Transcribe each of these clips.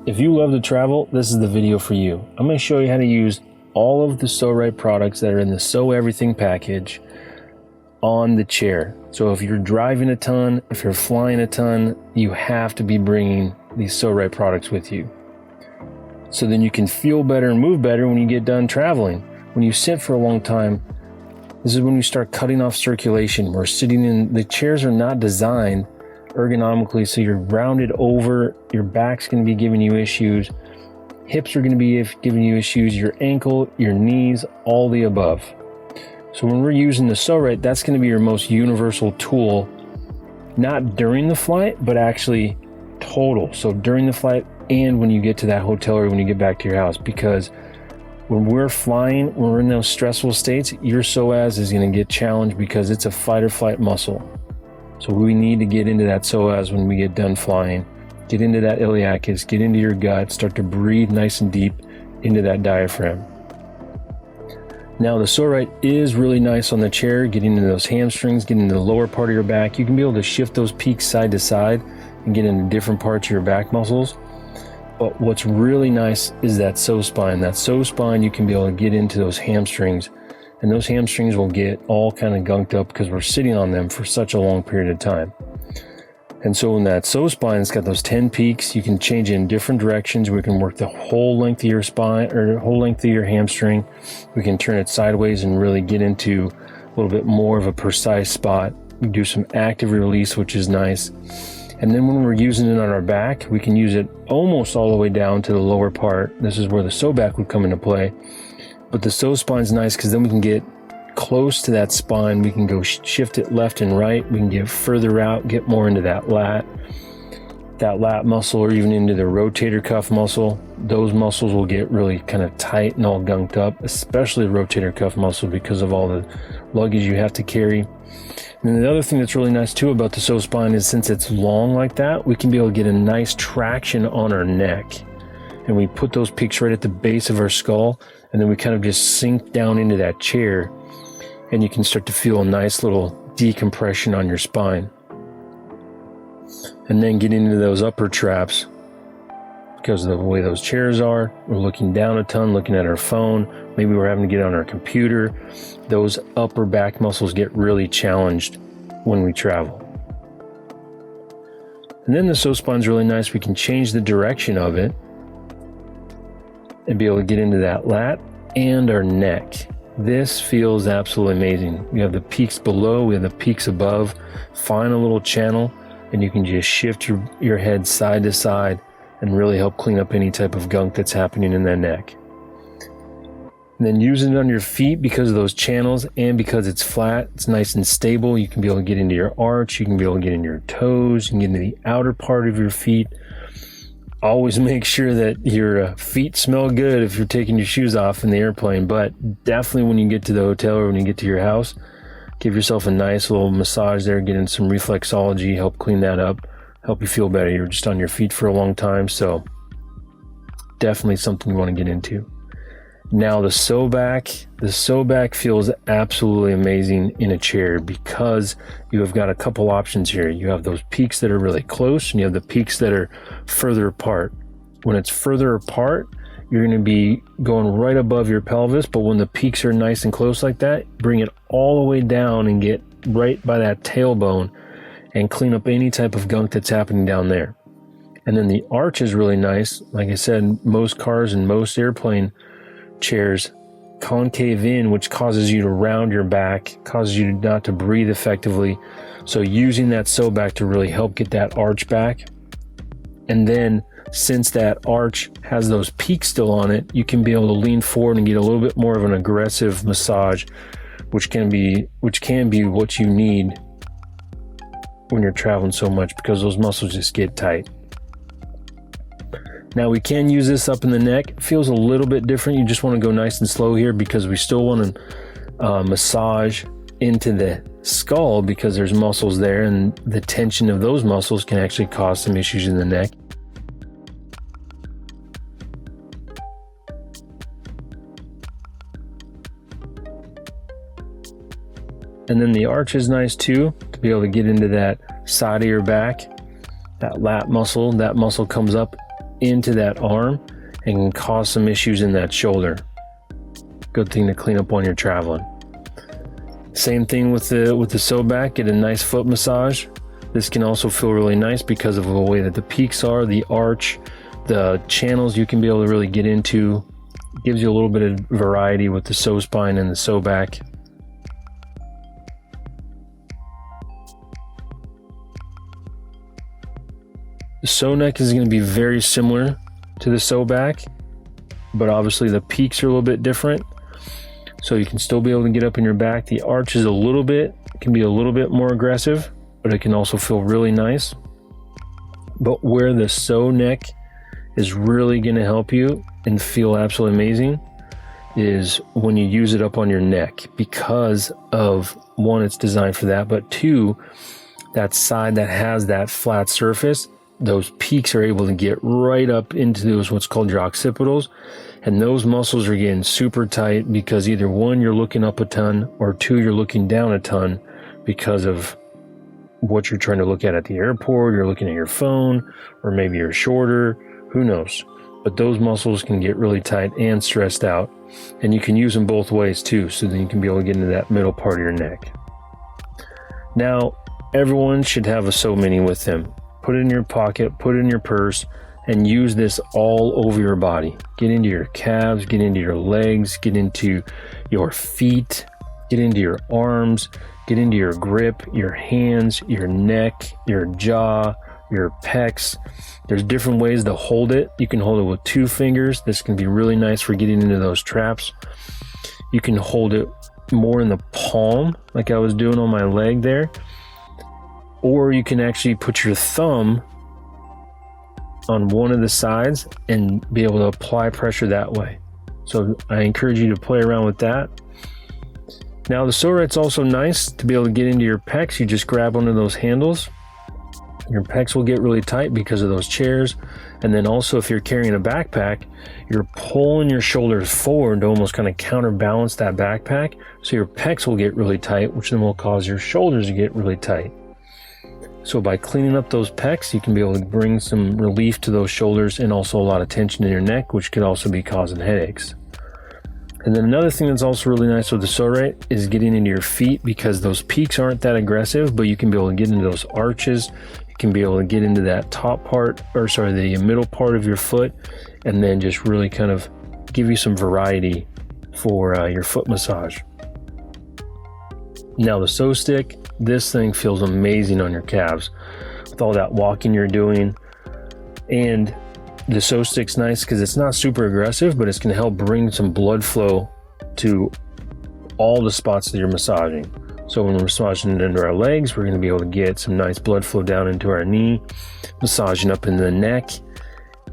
If you love to travel, this is the video for you. I'm going to show you how to use all of the PSO RITE products that are in the PSO Everything package on the chair. So if you're driving a ton, if you're flying a ton, you have to be bringing these PSO RITE products with you. So then you can feel better and move better when you get done traveling. When you sit for a long time, this is when you start cutting off circulation. We're sitting in, the chairs are not designed ergonomically, so you're rounded over, your back's going to be giving you issues, hips are going to be giving you issues, your ankle, your knees, all the above. So when we're using the PSO RITE, that's going to be your most universal tool, not during the flight, but actually total. So during the flight and when you get to that hotel or when you get back to your house, because when we're flying, when we're in those stressful states, your psoas is going to get challenged because it's a fight or flight muscle. So we need to get into that psoas when we get done flying, get into that iliacus, get into your gut, start to breathe nice and deep into that diaphragm. Now the PSO RITE is really nice on the chair, getting into those hamstrings, getting into the lower part of your back. You can be able to shift those peaks side to side and get into different parts of your back muscles. But what's really nice is that PSO spine. That PSO spine, you can be able to get into those hamstrings, and those hamstrings will get all kind of gunked up because we're sitting on them for such a long period of time. And so in that PSO spine, it's got those 10 peaks. You can change it in different directions. We can work the whole length of your spine or whole length of your hamstring. We can turn it sideways and really get into a little bit more of a precise spot. We do some active release, which is nice. And then when we're using it on our back, we can use it almost all the way down to the lower part. This is where the PSO back would come into play. But the PSO spine is nice because then we can get close to that spine. We can go shift it left and right. We can get further out, get more into that lat muscle, or even into the rotator cuff muscle. Those muscles will get really kind of tight and all gunked up, especially the rotator cuff muscle because of all the luggage you have to carry. And then the other thing that's really nice too about the PSO spine is since it's long like that, we can be able to get a nice traction on our neck. And we put those peaks right at the base of our skull, and then we kind of just sink down into that chair, and you can start to feel a nice little decompression on your spine. And then get into those upper traps. Because of the way those chairs are, we're looking down a ton, looking at our phone, maybe we're having to get on our computer. Those upper back muscles get really challenged when we travel. And then the PSO spine's really nice. We can change the direction of it and be able to get into that lat and our neck. This feels absolutely amazing. We have the peaks below, we have the peaks above. Find a little channel and you can just shift your head side to side and really help clean up any type of gunk that's happening in that neck. And then using it on your feet because of those channels and because it's flat, it's nice and stable. You can be able to get into your arch, you can be able to get into your toes, you can get into the outer part of your feet. Always make sure that your feet smell good if you're taking your shoes off in the airplane, but definitely when you get to the hotel or when you get to your house, give yourself a nice little massage there, get in some reflexology, help clean that up, help you feel better. You're just on your feet for a long time, so definitely something you want to get into. Now the PSO back feels absolutely amazing in a chair because you have got a couple options here. You have those peaks that are really close and you have the peaks that are further apart. When it's further apart, you're going to be going right above your pelvis, but when the peaks are nice and close like that, bring it all the way down and get right by that tailbone and clean up any type of gunk that's happening down there. And then the arch is really nice. Like I said, most cars and most airplane chairs concave in, which causes you to round your back, causes you not to breathe effectively. So using that PSO back to really help get that arch back. And then since that arch has those peaks still on it, you can be able to lean forward and get a little bit more of an aggressive massage, which can be what you need when you're traveling so much because those muscles just get tight. Now we can use this up in the neck. It feels a little bit different. You just want to go nice and slow here because we still want to massage into the skull because there's muscles there, and the tension of those muscles can actually cause some issues in the neck. And then the arch is nice too, to be able to get into that side of your back, that lat muscle. That muscle comes up into that arm and can cause some issues in that shoulder. Good thing to clean up when you're traveling. Same thing with the sew back. Get a nice foot massage. This can also feel really nice because of the way that the peaks are, the arch, the channels you can be able to really get into. Gives you a little bit of variety with the sew spine and the sew back. The sew neck is going to be very similar to the sew back, but obviously the peaks are a little bit different. So you can still be able to get up in your back. The arch is can be a little bit more aggressive, but it can also feel really nice. But where the sew neck is really going to help you and feel absolutely amazing is when you use it up on your neck, because of, one, it's designed for that, but two, that side that has that flat surface, those peaks are able to get right up into those what's called your occipitals, and those muscles are getting super tight because either one, you're looking up a ton, or two, you're looking down a ton because of what you're trying to look at the airport, you're looking at your phone, or maybe you're shorter, who knows. But those muscles can get really tight and stressed out, and you can use them both ways too, so then you can be able to get into that middle part of your neck. Now, everyone should have a sew mini with them. Put it in your pocket, put it in your purse, and use this all over your body. Get into your calves, get into your legs, get into your feet, get into your arms, get into your grip, your hands, your neck, your jaw, your pecs. There's different ways to hold it. You can hold it with 2 fingers. This can be really nice for getting into those traps. You can hold it more in the palm, like I was doing on my leg there. Or you can actually put your thumb on one of the sides and be able to apply pressure that way. So I encourage you to play around with that. Now the sew rite's also nice to be able to get into your pecs. You just grab one of those handles. Your pecs will get really tight because of those chairs. And then also if you're carrying a backpack, you're pulling your shoulders forward to almost kind of counterbalance that backpack. So your pecs will get really tight, which then will cause your shoulders to get really tight. So by cleaning up those pecs, you can be able to bring some relief to those shoulders and also a lot of tension in your neck, which could also be causing headaches. And then another thing that's also really nice with the sew rite is getting into your feet, because those peaks aren't that aggressive, but you can be able to get into those arches. You can be able to get into that the middle part of your foot, and then just really kind of give you some variety for your foot massage. Now the sew stick, this thing feels amazing on your calves with all that walking you're doing. And the sew stick's nice because it's not super aggressive, but it's going to help bring some blood flow to all the spots that you're massaging. So when we're massaging it into our legs, we're going to be able to get some nice blood flow down into our knee, massaging up into the neck.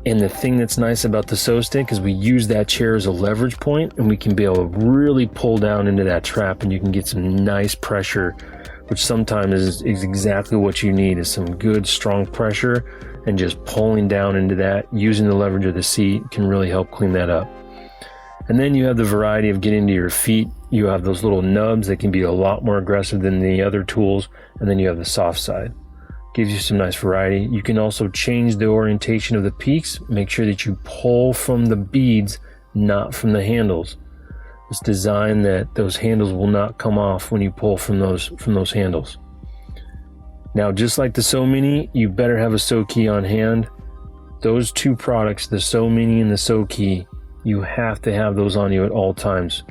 And the thing that's nice about the sew stick is we use that chair as a leverage point, and we can be able to really pull down into that trap, and you can get some nice pressure, which sometimes is exactly what you need, is some good strong pressure, and just pulling down into that using the leverage of the seat can really help clean that up. And then you have the variety of getting to your feet. You have those little nubs that can be a lot more aggressive than the other tools, and then you have the soft side. Gives you some nice variety. You can also change the orientation of the peaks. Make sure that you pull from the beads, not from the handles. It's designed that those handles will not come off when you pull from those handles. Now, just like the Sew Mini, you better have a Sew Key on hand. Those 2 products, the Sew Mini and the Sew Key, you have to have those on you at all times.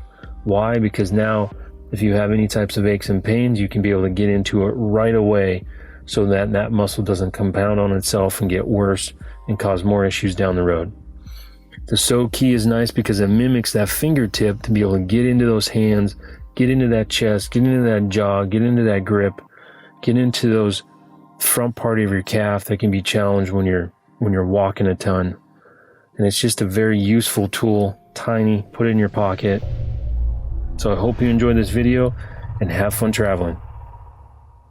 Why? Because now, if you have any types of aches and pains, you can be able to get into it right away, so that that muscle doesn't compound on itself and get worse and cause more issues down the road. The Sew Key is nice because it mimics that fingertip to be able to get into those hands, get into that chest, get into that jaw, get into that grip, get into those front part of your calf that can be challenged when you're walking a ton. And it's just a very useful tool, tiny, put it in your pocket. So I hope you enjoyed this video and have fun traveling.